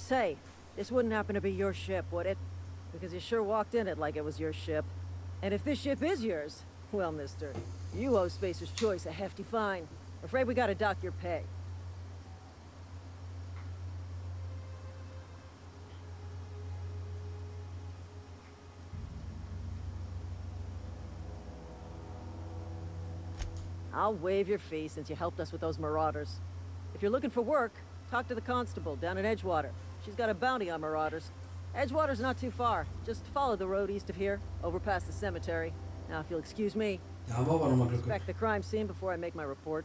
Say, this wouldn't happen to be your ship, would it? Because you sure walked in it like it was your ship. And if this ship is yours, well, mister, you owe Spacer's Choice a hefty fine. Afraid we gotta dock your pay. I'll waive your fee since you helped us with those marauders. If you're looking for work, talk to the constable down in Edgewater. She's got a bounty on marauders. Edgewater's not too far. Just follow the road east of here, over past the cemetery. Now, if you'll excuse me, Da haben wir aber nochmal Glück. inspect the crime scene before I make my report.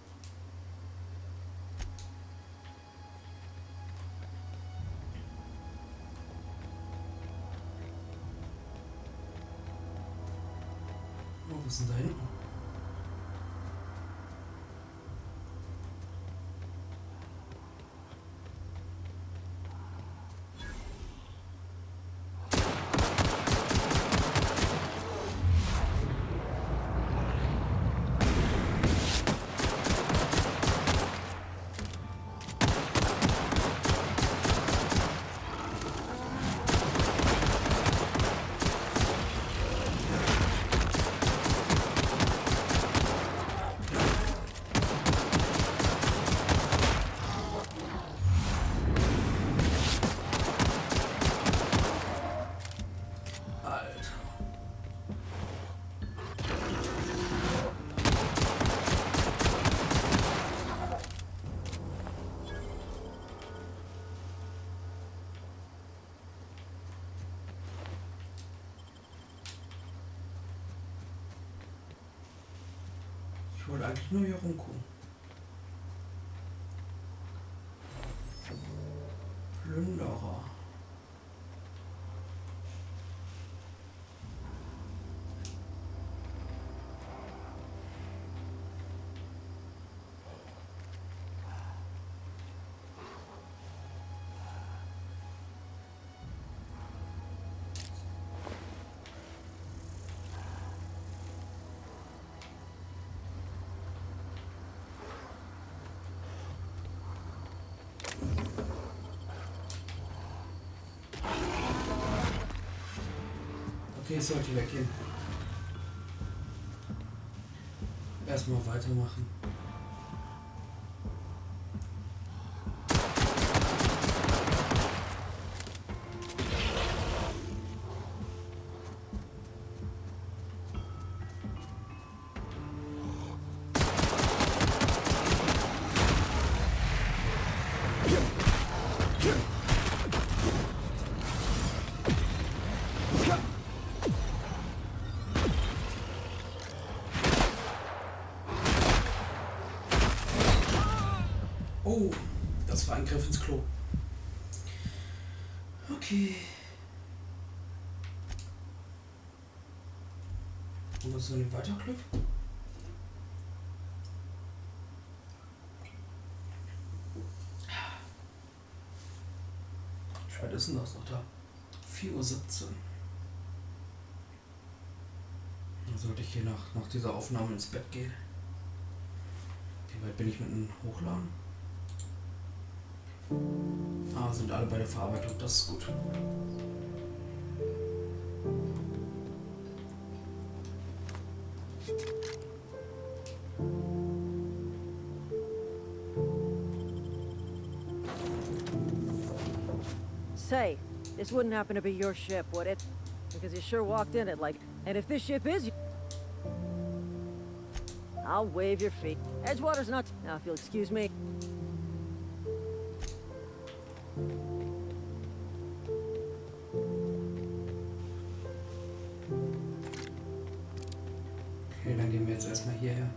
Oh, was ist denn da hinten? Ich wollte eigentlich nur hier rumgucken. Plünderer. Okay, ich sollte weggehen. Erstmal weitermachen. Oh, das war ein Griff ins Klo. Okay. Und was soll ich weiter Glück? Wie spät ist denn das noch da? 4:17 Uhr. Dann sollte ich hier nach dieser Aufnahme ins Bett gehen. Wie weit bin ich mit dem Hochladen? Ah, sind alle bei der Verarbeitung, das ist gut. Say, this wouldn't happen to be your ship, would it? Because you sure walked in it like... And if this ship is... I'll waive your fee. Edgewater's not... Now, if you'll excuse me... Okay, dann gehen wir jetzt erstmal hierher.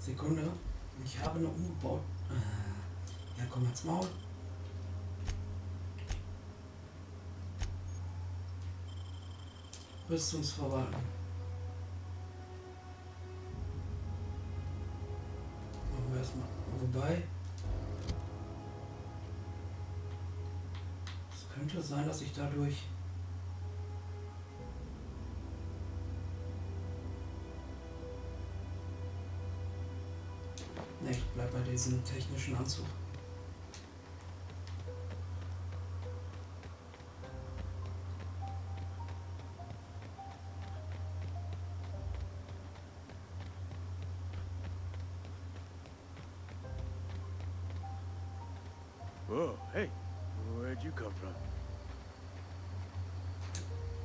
Sekunde. Ich habe eine umgebaut. Ja, komm jetzt Maul. Rüstungsverwaltung. Machen wir erstmal. Wobei. Es könnte sein, dass ich dadurch. Ne, ich bleib bei diesem technischen Anzug. Oh, hey, where'd you come from?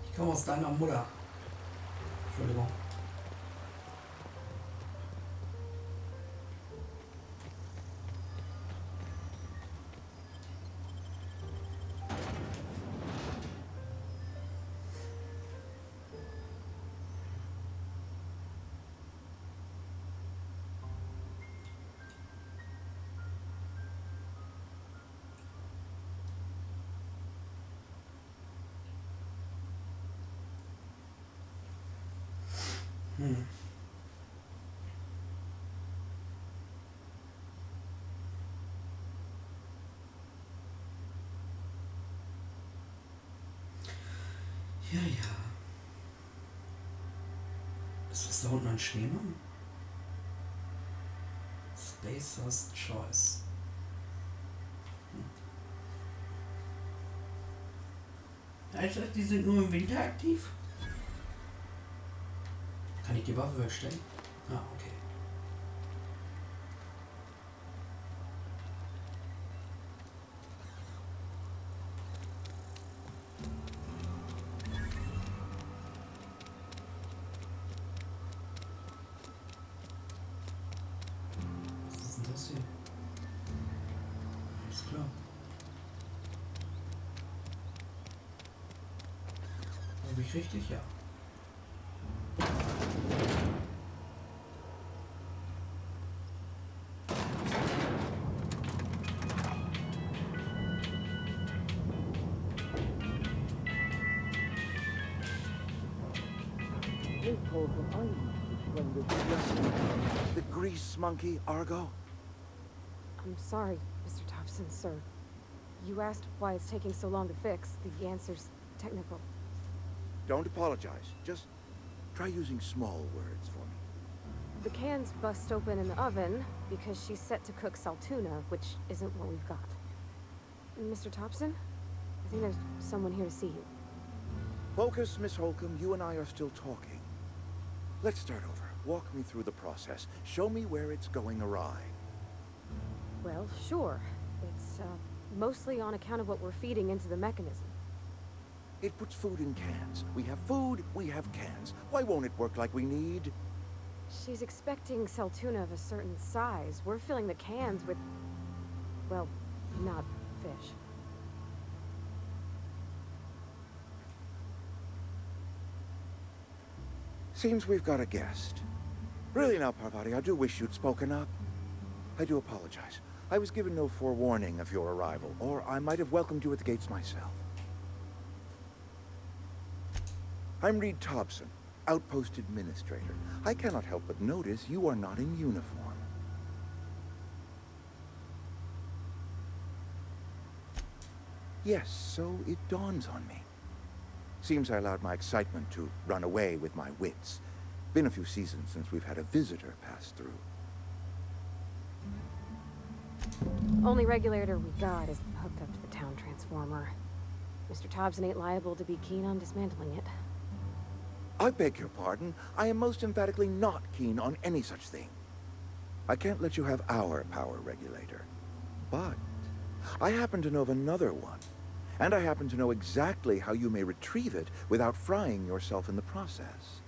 Ich komme aus deiner Mutter. Entschuldigung. Ja, ja. Ist das da unten ein Schneemann? Spacer's Choice. Also, die sind nur im Winter aktiv? Kann ich die Waffe wegstellen? Ah, okay. Was ist denn das hier? Alles klar. Habe ich richtig? Ja. The grease monkey, Argo? I'm sorry, Mr. Thompson, sir. You asked why it's taking so long to fix. The answer's technical. Don't apologize. Just try using small words for me. The can's bust open in the oven because she's set to cook saltuna, which isn't what we've got. Mr. Thompson? I think there's someone here to see you. Focus, Miss Holcomb. You and I are still talking. Let's start over. Walk me through the process. Show me where it's going awry. Well, sure. It's, mostly on account of what we're feeding into the mechanism. It puts food in cans. We have food, we have cans. Why won't it work like we need? She's expecting saltuna of a certain size. We're filling the cans with, well, not fish. Seems we've got a guest. Really now, Parvati, I do wish you'd spoken up. I do apologize. I was given no forewarning of your arrival, or I might have welcomed you at the gates myself. I'm Reed Thompson, Outpost Administrator. I cannot help but notice you are not in uniform. Yes, so it dawns on me. Seems I allowed my excitement to run away with my wits. Been a few seasons since we've had a visitor pass through. Only regulator we got is hooked up to the town transformer. Mr. Thompson ain't liable to be keen on dismantling it. I beg your pardon. I am most emphatically not keen on any such thing. I can't let you have our power regulator. But I happen to know of another one. And I happen to know exactly how you may retrieve it without frying yourself in the process.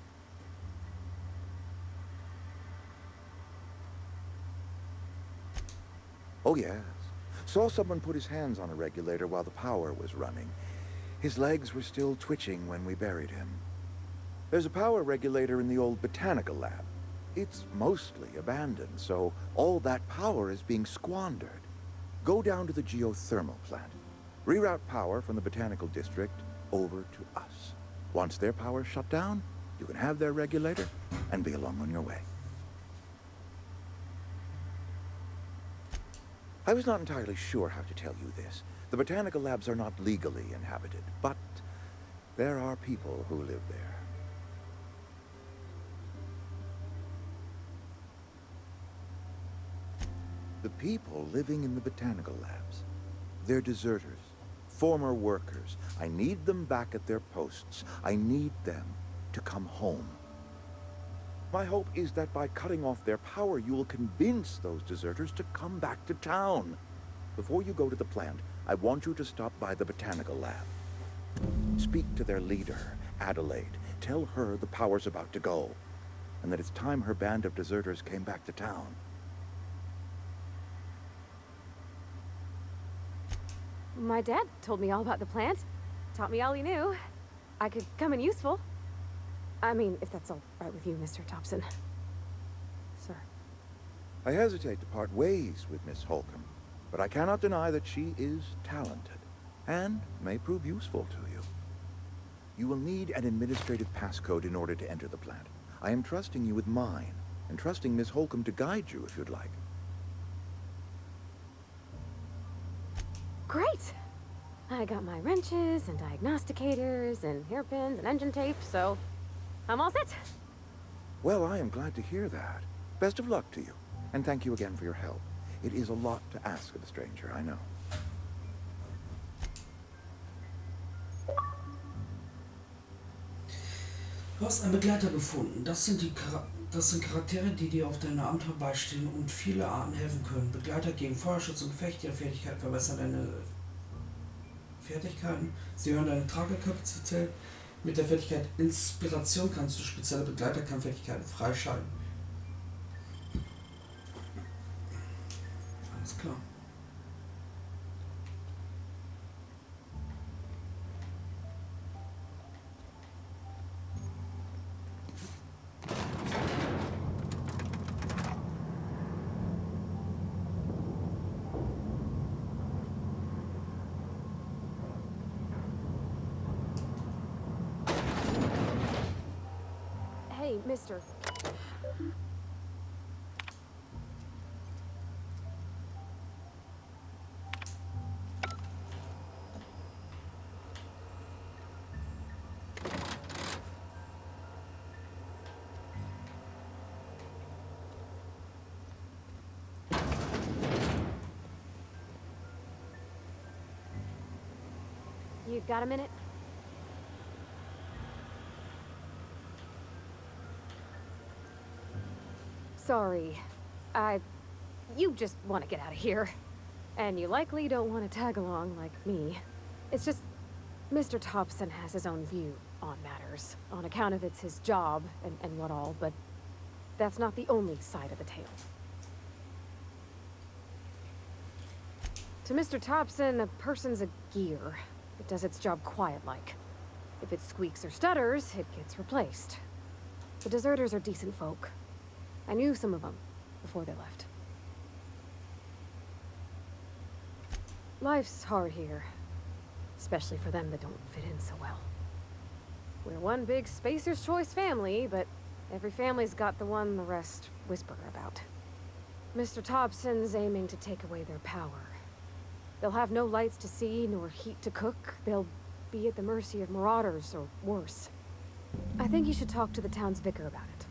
Oh yes. Saw someone put his hands on a regulator while the power was running. His legs were still twitching when we buried him. There's a power regulator in the old botanical lab. It's mostly abandoned, so all that power is being squandered. Go down to the geothermal plant. Reroute power from the Botanical District over to us. Once their power's shut down, you can have their regulator and be along on your way. I was not entirely sure how to tell you this. The botanical labs are not legally inhabited, but there are people who live there. The people living in the botanical labs, they're deserters, former workers. I need them back at their posts. I need them to come home. My hope is that by cutting off their power, you will convince those deserters to come back to town. Before you go to the plant, I want you to stop by the botanical lab. Speak to their leader, Adelaide. Tell her the power's about to go, and that it's time her band of deserters came back to town. My dad told me all about the plant. Taught me all he knew. I could come in useful. I mean, if that's all right with you, Mr. Thompson. Sir. I hesitate to part ways with Miss Holcomb, but I cannot deny that she is talented, and may prove useful to you. You will need an administrative passcode in order to enter the plant. I am trusting you with mine, and trusting Miss Holcomb to guide you if you'd like. Great! I got my wrenches and diagnosticators and hairpins and engine tape, so I'm all set. Well, I am glad to hear that. Best of luck to you, and thank you again for your help. It is a lot to ask of a stranger, I know. Du hast einen Begleiter gefunden. Das sind Charaktere, die dir auf deine Abenteuer beistehen und viele Arten helfen können. Begleiter gegen Feuerschutz und Gefecht, ihre Fertigkeiten verbessern deine Fertigkeiten. Sie hören deine Tragekapazität. Mit der Fertigkeit Inspiration kannst du spezielle Begleiterkampffertigkeiten freischalten. Alles klar. Hey, mister. You got a minute? Sorry. You just want to get out of here. And you likely don't want to tag along like me. It's just, Mr. Thompson has his own view on matters, on account of it's his job and what all, but that's not the only side of the tale. To Mr. Thompson, a person's a gear. It does its job quiet-like. If it squeaks or stutters, it gets replaced. The deserters are decent folk. I knew some of them before they left. Life's hard here, especially for them that don't fit in so well. We're one big Spacer's Choice family, but every family's got the one the rest whisper about. Mr. Thompson's aiming to take away their power. They'll have no lights to see, nor heat to cook. They'll be at the mercy of marauders, or worse. I think you should talk to the town's vicar about it.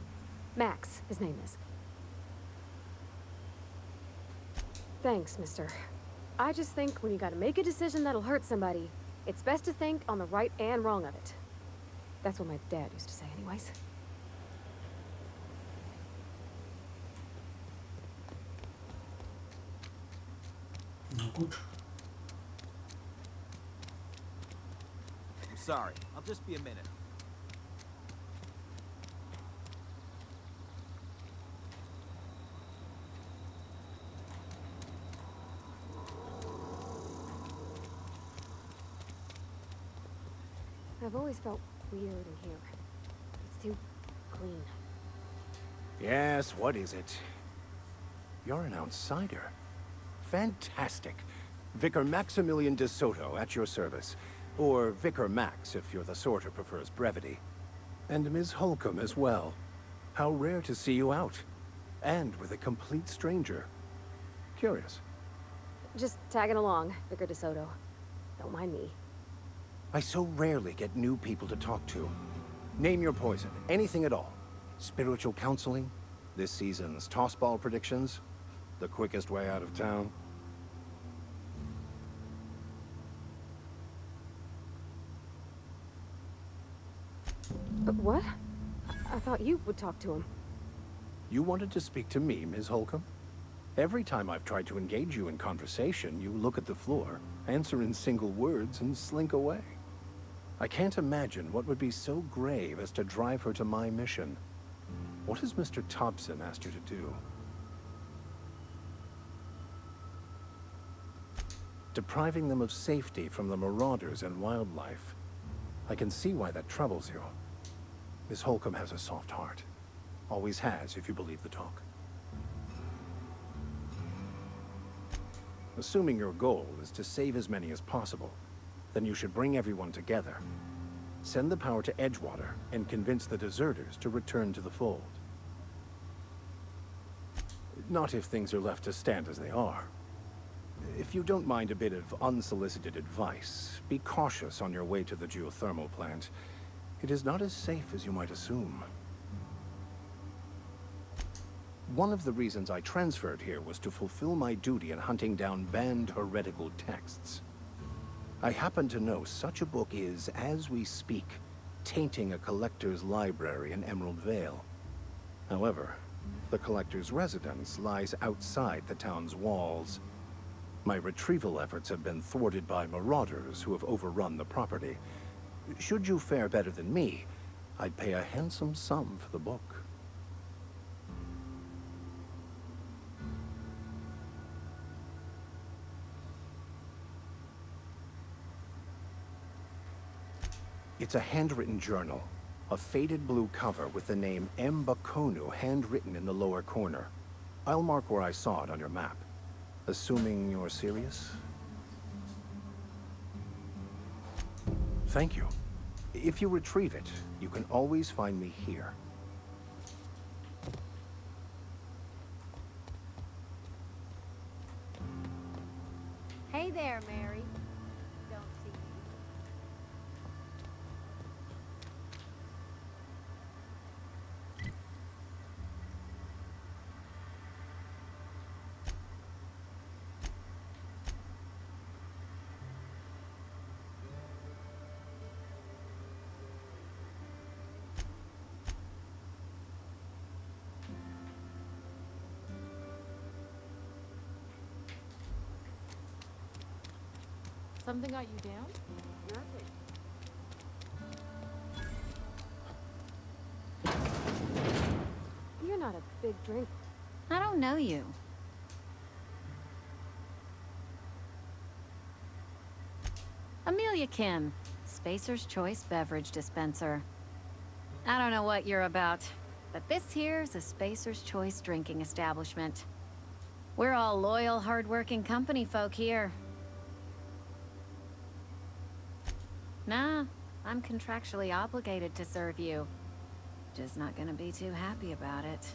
Max, his name is. Thanks, mister. I just think when you gotta make a decision that'll hurt somebody, it's best to think on the right and wrong of it. That's what my dad used to say anyways. Na gut. I'm sorry. I'll just be a minute. I've always felt weird in here. It's too clean. Yes, what is it? You're an outsider. Fantastic. Vicar Maximilian de Soto at your service. Or Vicar Max, if you're the sort who prefers brevity. And Ms. Holcomb as well. How rare to see you out. And with a complete stranger. Curious. Just tagging along, Vicar DeSoto. Don't mind me. I so rarely get new people to talk to. Name your poison, anything at all. Spiritual counseling, this season's tossball predictions, the quickest way out of town. What? I thought you would talk to him. You wanted to speak to me, Ms. Holcomb? Every time I've tried to engage you in conversation, you look at the floor, answer in single words, and slink away. I can't imagine what would be so grave as to drive her to my mission. What has Mr. Thompson asked her to do? Depriving them of safety from the marauders and wildlife. I can see why that troubles you. Miss Holcomb has a soft heart. Always has, if you believe the talk. Assuming your goal is to save as many as possible, then you should bring everyone together. Send the power to Edgewater and convince the deserters to return to the fold. Not if things are left to stand as they are. If you don't mind a bit of unsolicited advice, be cautious on your way to the geothermal plant. It is not as safe as you might assume. One of the reasons I transferred here was to fulfill my duty in hunting down banned heretical texts. I happen to know such a book is, as we speak, tainting a collector's library in Emerald Vale. However, the collector's residence lies outside the town's walls. My retrieval efforts have been thwarted by marauders who have overrun the property. Should you fare better than me, I'd pay a handsome sum for the book. It's a handwritten journal, a faded blue cover with the name Mbakonu handwritten in the lower corner. I'll mark where I saw it on your map. Assuming you're serious? Thank you. If you retrieve it, you can always find me here. Hey there, Mary. Don't see you. Something got you down? Nothing. You're not a big drink. I don't know you. Amelia Kim, Spacer's Choice Beverage Dispenser. I don't know what you're about, but this here's a Spacer's Choice drinking establishment. We're all loyal, hard-working company folk here. Nah, I'm contractually obligated to serve you. Just not gonna be too happy about it.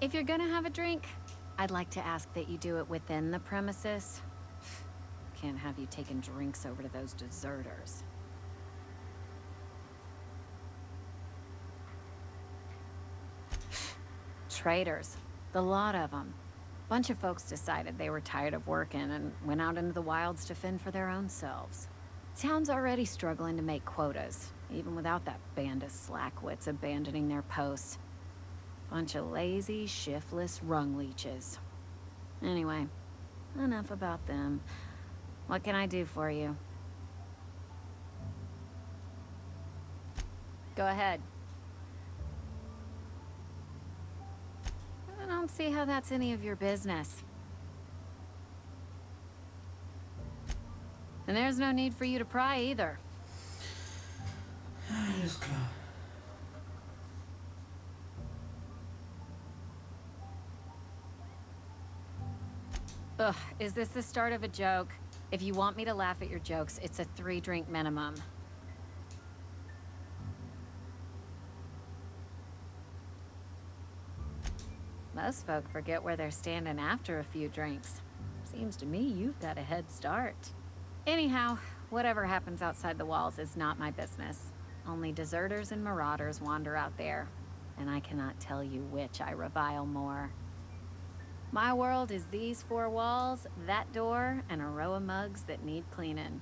If you're gonna have a drink, I'd like to ask that you do it within the premises. Can't have you taking drinks over to those deserters. Traitors. The lot of them. Bunch of folks decided they were tired of working and went out into the wilds to fend for their own selves. Town's already struggling to make quotas, even without that band of slackwits abandoning their posts. Bunch of lazy, shiftless rung leeches. Anyway, enough about them. What can I do for you? Go ahead. I don't see how that's any of your business. And there's no need for you to pry either. Alles klar. Ugh, is this the start of a joke? If you want me to laugh at your jokes, it's a 3-drink minimum. Most folk forget where they're standing after a few drinks. Seems to me you've got a head start. Anyhow, whatever happens outside the walls is not my business. Only deserters and marauders wander out there, and I cannot tell you which I revile more. My world is these 4 walls, that door, and a row of mugs that need cleaning.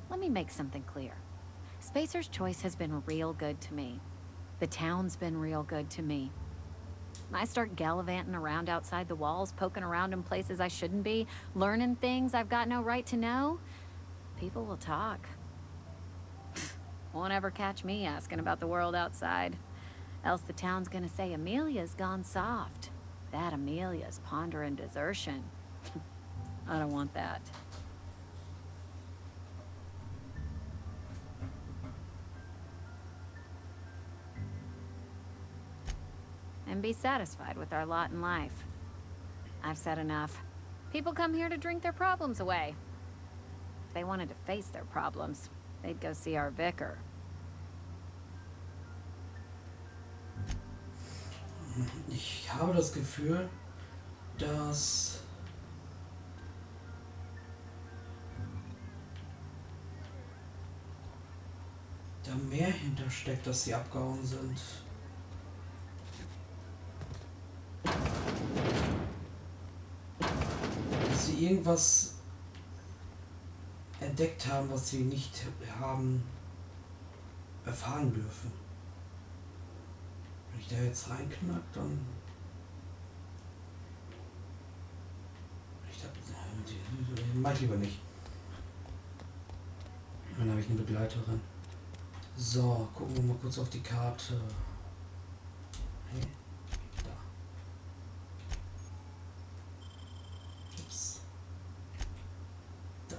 Let me make something clear. Spacer's Choice has been real good to me. The town's been real good to me. I start gallivanting around outside the walls, poking around in places I shouldn't be, learning things I've got no right to know. People will talk. Won't ever catch me asking about the world outside. Else the town's gonna say Amelia's gone soft. That Amelia's pondering desertion. I don't want that. And be satisfied with our lot in life. I've said enough. People come here to drink their problems away. If they wanted to face their problems, they'd go see our vicar. Ich habe das Gefühl, dass da mehr hintersteckt, dass sie abgehauen sind. Dass sie irgendwas entdeckt haben, was sie nicht haben erfahren dürfen. Wenn ich da jetzt reinknack, dann... Mach ich lieber nicht. Dann habe ich eine Begleiterin. So, gucken wir mal kurz auf die Karte. Hey, da. Ups. Da.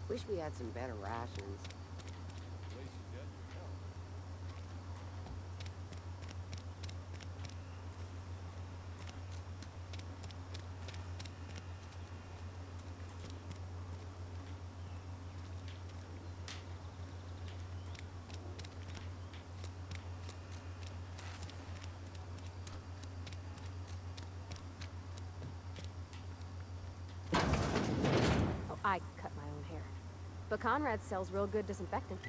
Wish we had some better rations. Oh, I cut my own hair. But Conrad sells real good disinfectant.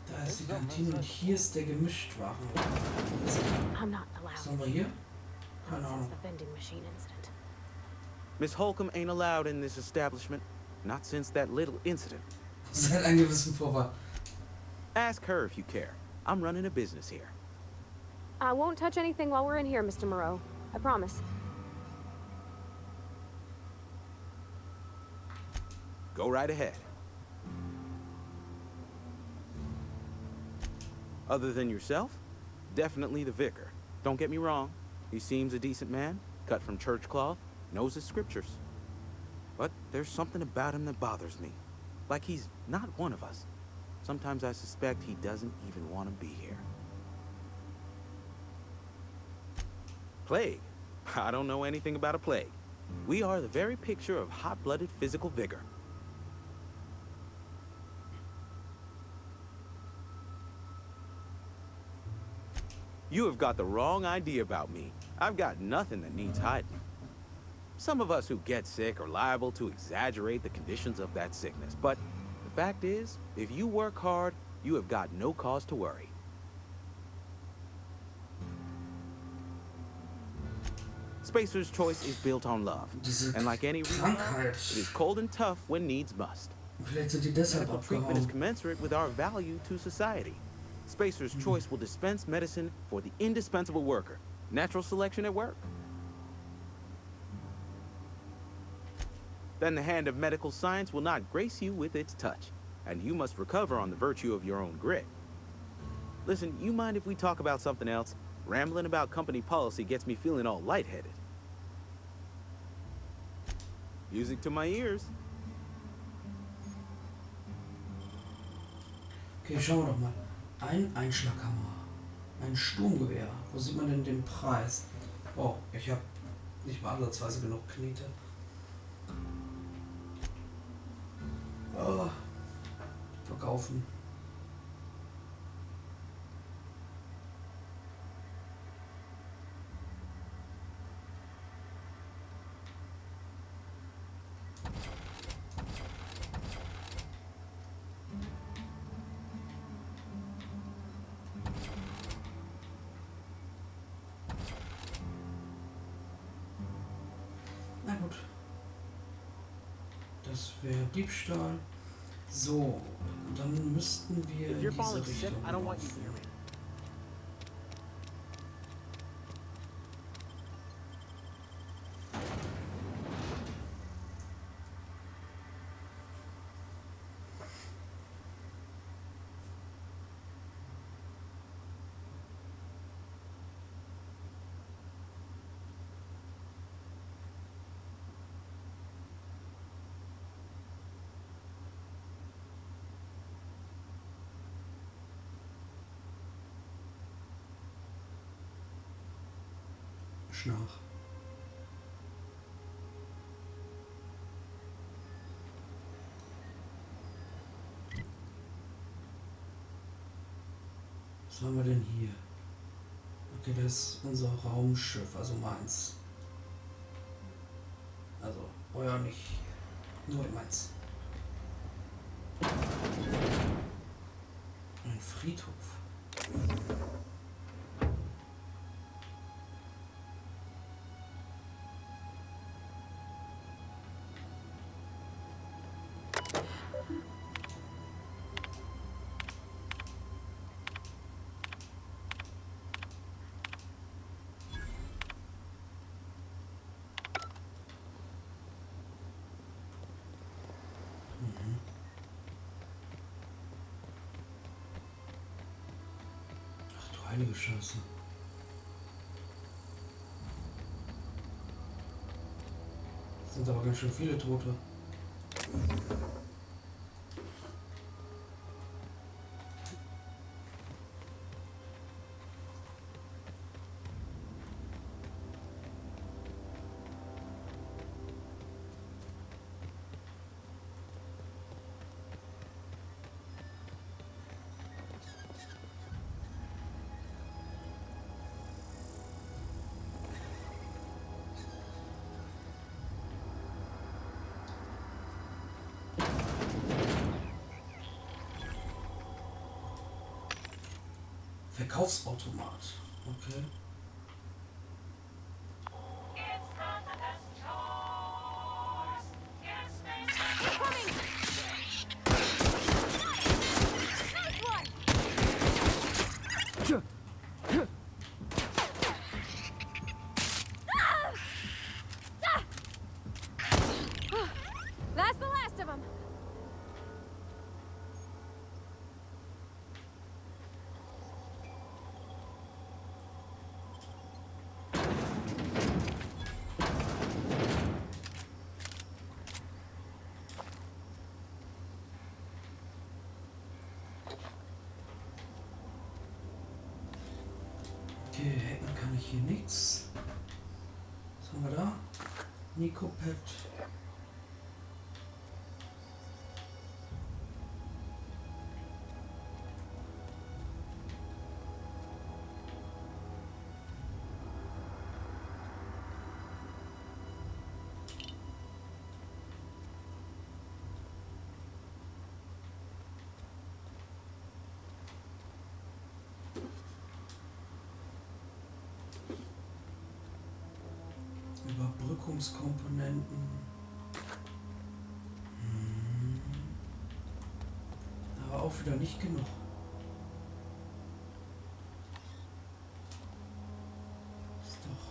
Da ist die Kantine und hier ist der Gemischtwaren. I'm not allowed. Was haben wir hier? Keine Since Ahnung. the vending machine incident. Miss Holcomb ain't allowed in this establishment. Not since that little incident. Seit einem gewissen Vorfall. Ask her if you care. I'm running a business here. I won't touch anything while we're in here, Mr. Moreau. I promise. Go right ahead. Other than yourself, definitely the vicar. Don't get me wrong. He seems a decent man, cut from church cloth, knows his scriptures. But there's something about him that bothers me. Like he's not one of us. Sometimes I suspect he doesn't even want to be here. Plague? I don't know anything about a plague. We are the very picture of hot-blooded physical vigor. You have got the wrong idea about me. I've got nothing that needs hiding. Some of us who get sick are liable to exaggerate the conditions of that sickness, but the fact is, if you work hard, you have got no cause to worry. Spacer's Choice is built on love, and like any real love, it is cold and tough when needs must. Vielleicht sind die deshalb Medical treatment is abgehauen. commensurate with our value to society. Spacer's Choice will dispense medicine for the indispensable worker. Natural selection at work. then the hand of medical science will not grace you with its touch, and you must recover on the virtue of your own grit. Listen, you mind if we talk about something else? Rambling about company policy gets me feeling all lightheaded. Music to my ears. Okay, schauen wir doch mal. Ein Einschlaghammer. Ein Sturmgewehr. Wo sieht man denn den Preis? Oh, ich habe nicht mal ansatzweise genug Knete. Oh, verkaufen. Na gut. Das wäre Diebstahl. So, dann müssten wir in diese Richtung laufen. Nach. Was haben wir denn hier? Okay, das ist unser Raumschiff, also meins. Also, euer nicht. Nur meins. Ein Friedhof. Heilige Scheiße. Das sind aber ganz schön viele Tote. Verkaufsautomat. Okay. That's the last of them. Okay, hacken kann ich hier nichts. Was haben wir da? Nikopet. Überbrückungskomponenten. Aber auch wieder nicht genug. Ist doch.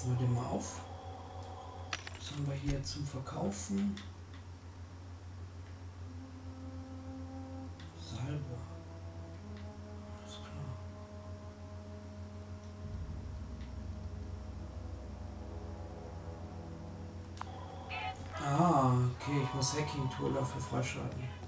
setzen wir den mal auf. Was haben wir hier zum Verkaufen? Salbe. Alles klar. Ah, okay, ich muss Hacking-Tool dafür freischalten.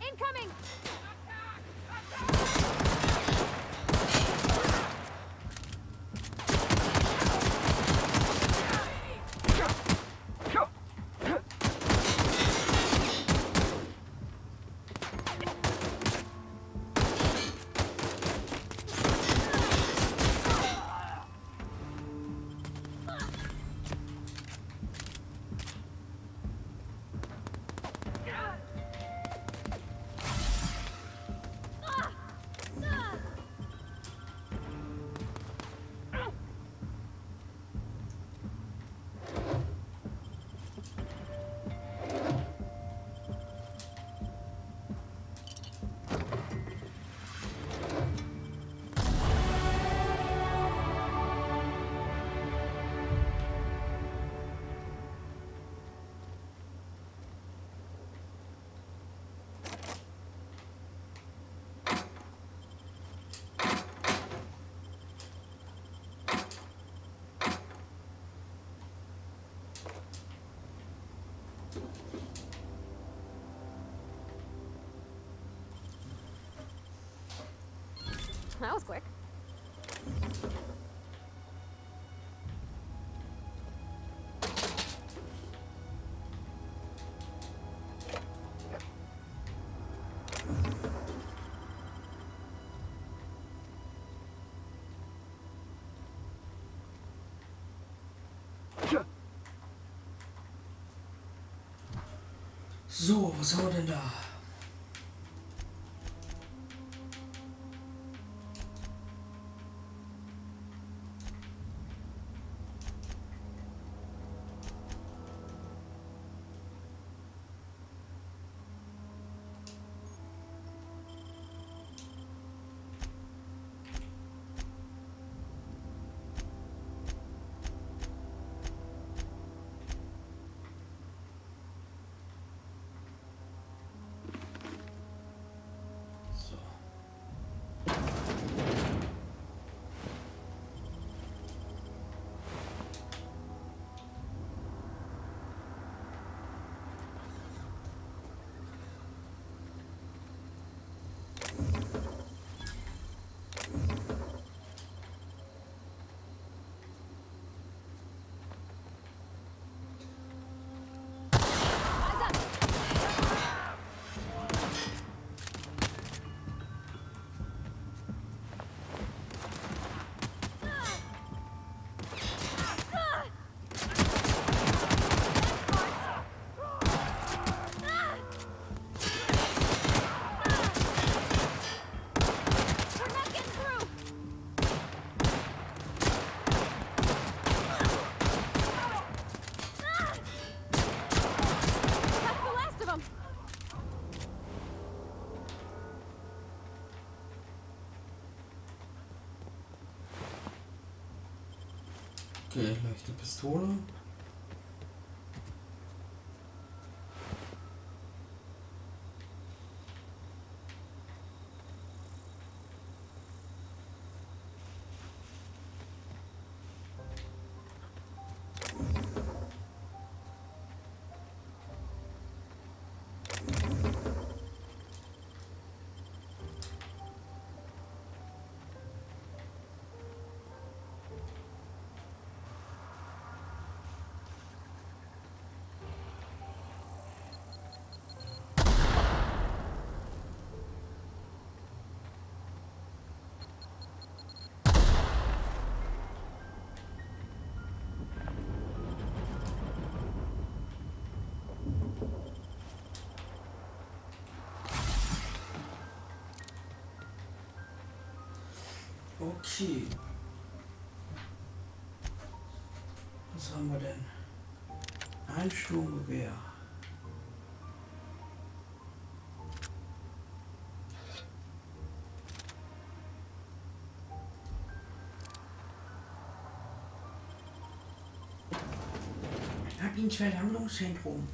Incoming! That was quick. So, was haben wir denn da? Okay, leichte Pistole. Okay. Was haben wir denn? Ein Sturmgewehr. RakuinariLP Handlungszentrum.